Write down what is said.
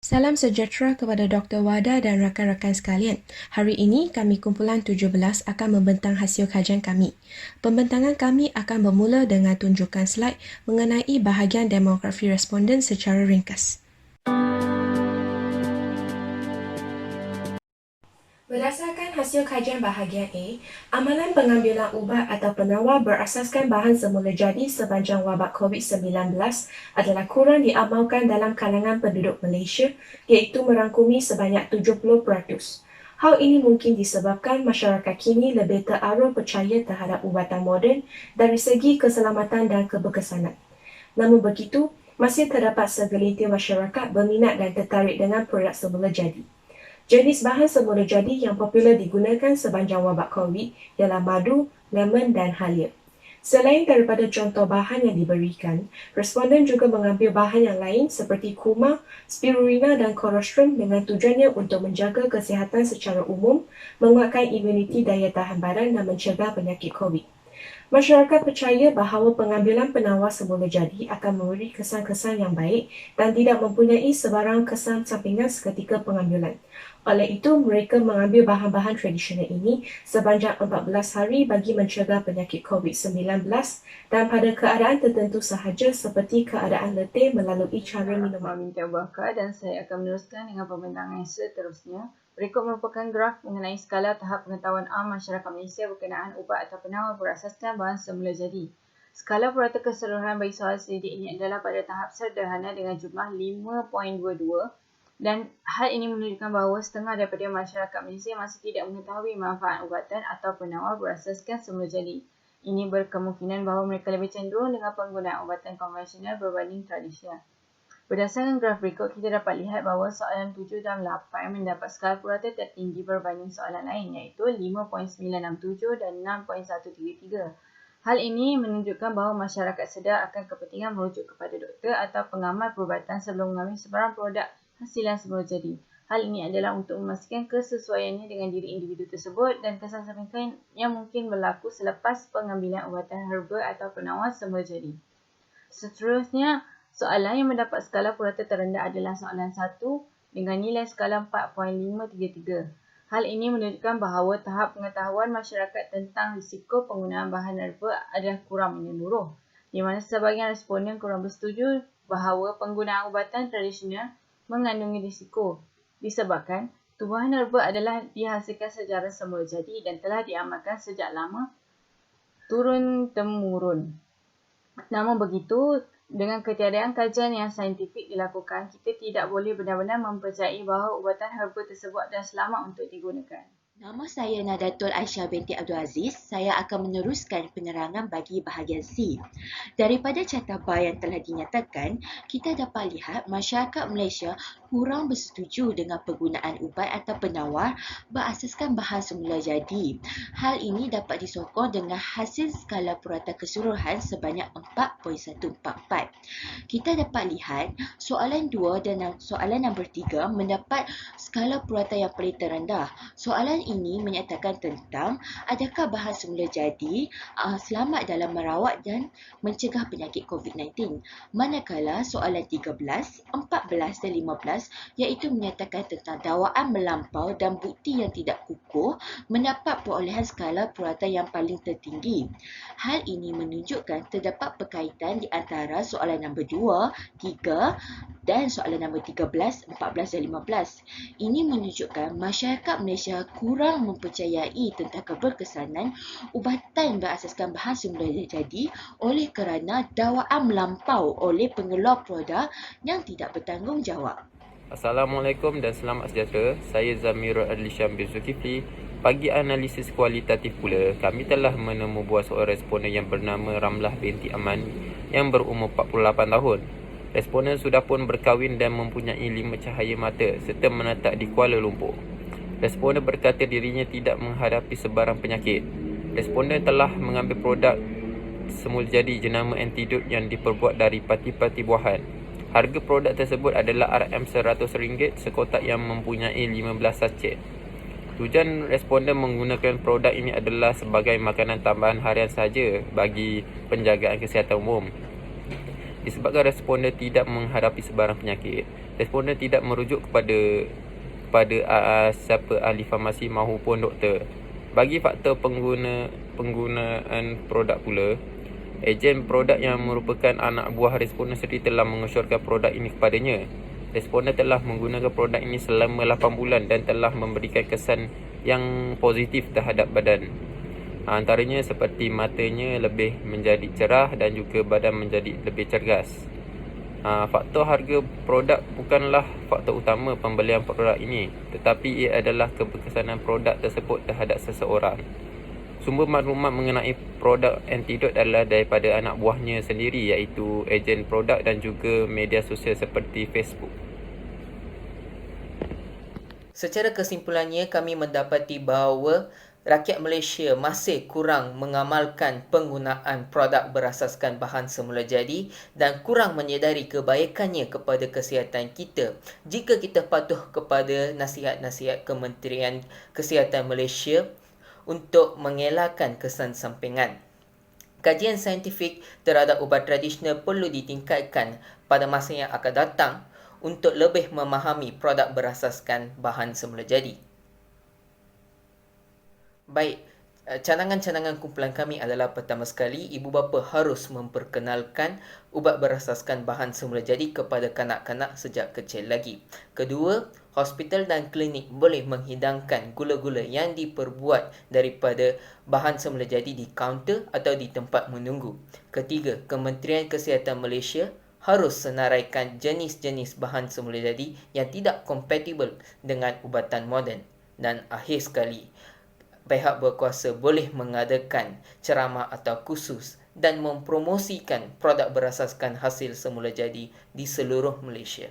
Salam sejahtera kepada Dr. Wada dan rakan-rakan sekalian. Hari ini kami kumpulan 17 akan membentang hasil kajian kami. Pembentangan kami akan bermula dengan tunjukkan slide mengenai bahagian demografi responden secara ringkas. Berdasarkan hasil kajian bahagian A, amalan pengambilan ubat atau penawar berasaskan bahan semula jadi sepanjang wabak COVID-19 adalah kurang diamalkan dalam kalangan penduduk Malaysia, iaitu merangkumi sebanyak 70%. Hal ini mungkin disebabkan masyarakat kini lebih terarah percaya terhadap ubatan moden dari segi keselamatan dan keberkesanan. Namun begitu, masih terdapat segelintir masyarakat berminat dan tertarik dengan produk semula jadi. Jenis bahan semula jadi yang popular digunakan sepanjang wabak COVID ialah madu, lemon dan halia. Selain daripada contoh bahan yang diberikan, responden juga mengambil bahan yang lain seperti kurma, spirulina dan colostrum dengan tujuannya untuk menjaga kesihatan secara umum, menguatkan imuniti daya tahan badan dan mencegah penyakit COVID. Masyarakat percaya bahawa pengambilan penawar semula jadi akan memberi kesan-kesan yang baik dan tidak mempunyai sebarang kesan sampingan seketika pengambilan. Oleh itu, mereka mengambil bahan-bahan tradisional ini sepanjang 14 hari bagi mencegah penyakit COVID-19 dan pada keadaan tertentu sahaja seperti keadaan letih melalui cara minuman. Minta Bakar dan saya akan meneruskan dengan pembentangan yang seterusnya. Berikut merupakan graf mengenai skala tahap pengetahuan am masyarakat Malaysia berkenaan ubat atau penawar berasaskan bahan semula jadi. Skala purata keseluruhan bagi soalan selidik ini adalah pada tahap sederhana dengan jumlah 5.22 dan hal ini menunjukkan bahawa setengah daripada masyarakat Malaysia masih tidak mengetahui manfaat ubatan atau penawar berasaskan semula jadi. Ini berkemungkinan bahawa mereka lebih cenderung dengan penggunaan ubatan konvensional berbanding tradisional. Berdasarkan graf berikut, kita dapat lihat bahawa soalan 7 dan 8 mendapat skala purata tertinggi berbanding soalan lain iaitu 5.967 dan 6.133. Hal ini menunjukkan bahawa masyarakat sedar akan kepentingan merujuk kepada doktor atau pengamal perubatan sebelum mengambil sebarang produk hasilan semula jadi. Hal ini adalah untuk memastikan kesesuaiannya dengan diri individu tersebut dan kesan sampingan yang mungkin berlaku selepas pengambilan ubatan herba atau penawar semula jadi. Seterusnya, soalan yang mendapat skala purata terendah adalah soalan 1 dengan nilai skala 4.533. Hal ini menunjukkan bahawa tahap pengetahuan masyarakat tentang risiko penggunaan bahan herba adalah kurang menyeluruh, di mana sebahagian responden kurang bersetuju bahawa penggunaan ubatan tradisional mengandungi risiko disebabkan tumbuhan herba adalah dihasilkan secara semula jadi dan telah diamalkan sejak lama turun-temurun. Namun begitu, dengan ketiadaan kajian yang saintifik dilakukan, kita tidak boleh benar-benar mempercayai bahawa ubatan herba tersebut adalah selamat untuk digunakan. Nama saya Nadatul Aisyah binti Abdul Aziz. Saya akan meneruskan penerangan bagi bahagian C. Daripada catabah yang telah dinyatakan, kita dapat lihat masyarakat Malaysia kurang bersetuju dengan penggunaan ubat atau penawar berasaskan bahan semula jadi. Hal ini dapat disokong dengan hasil skala purata keseluruhan sebanyak 4.144. Kita dapat lihat soalan 2 dan soalan nombor 3 mendapat skala purata yang paling terendah. Soalan ini menyatakan tentang adakah bahan semula jadi selamat dalam merawat dan mencegah penyakit COVID-19. Manakala soalan 13, 14 dan 15 iaitu menyatakan tentang dakwaan melampau dan bukti yang tidak kukuh mendapat perolehan skala purata yang paling tertinggi. Hal ini menunjukkan terdapat berkaitan di antara soalan nombor 2, 3 dan soalan nombor 13, 14 dan 15. Ini menunjukkan masyarakat Malaysia kurang mempercayai tentang keberkesanan ubatan berasaskan bahan semula jadi oleh kerana dakwaan melampau oleh pengeluar produk yang tidak bertanggungjawab. Assalamualaikum dan selamat sejahtera. Saya Zamirul Adlisham bin Zulkifli. Bagi analisis kualitatif pula, kami telah menemu buah seorang responden yang bernama Ramlah binti Aman yang berumur 48 tahun. Responden sudah pun berkahwin dan mempunyai 5 cahaya mata serta menetap di Kuala Lumpur. Responden berkata dirinya tidak menghadapi sebarang penyakit. Responden telah mengambil produk semula jadi jenama Antidote yang diperbuat dari pati-pati buahan. Harga produk tersebut adalah RM100 sekotak yang mempunyai 15 sachet. Tujuan responden menggunakan produk ini adalah sebagai makanan tambahan harian sahaja bagi penjagaan kesihatan umum. Disebabkan responden tidak menghadapi sebarang penyakit, responden tidak merujuk kepada siapa ahli farmasi maupun doktor. Bagi faktor penggunaan produk pula, ejen produk yang merupakan anak buah responden sendiri telah mengesyorkan produk ini kepadanya. Responden telah menggunakan produk ini selama 8 bulan dan telah memberikan kesan yang positif terhadap badan. Antaranya seperti matanya lebih menjadi cerah dan juga badan menjadi lebih cergas. Faktor harga produk bukanlah faktor utama pembelian produk ini, tetapi ia adalah keberkesanan produk tersebut terhadap seseorang. Sumber maklumat mengenai produk antidot adalah daripada anak buahnya sendiri, iaitu ejen produk dan juga media sosial seperti Facebook. Secara kesimpulannya, kami mendapati bahawa rakyat Malaysia masih kurang mengamalkan penggunaan produk berasaskan bahan semula jadi dan kurang menyedari kebaikannya kepada kesihatan kita jika kita patuh kepada nasihat-nasihat Kementerian Kesihatan Malaysia untuk mengelakkan kesan sampingan. Kajian saintifik terhadap ubat tradisional perlu ditingkatkan pada masa yang akan datang untuk lebih memahami produk berasaskan bahan semula jadi. Baik, cadangan-cadangan kumpulan kami adalah pertama sekali, ibu bapa harus memperkenalkan ubat berasaskan bahan semula jadi kepada kanak-kanak sejak kecil lagi. Kedua, hospital dan klinik boleh menghidangkan gula-gula yang diperbuat daripada bahan semula jadi di kaunter atau di tempat menunggu. Ketiga, Kementerian Kesihatan Malaysia harus senaraikan jenis-jenis bahan semula jadi yang tidak kompatibel dengan ubatan moden. Dan akhir sekali, pihak berkuasa boleh mengadakan ceramah atau kursus dan mempromosikan produk berasaskan hasil semula jadi di seluruh Malaysia.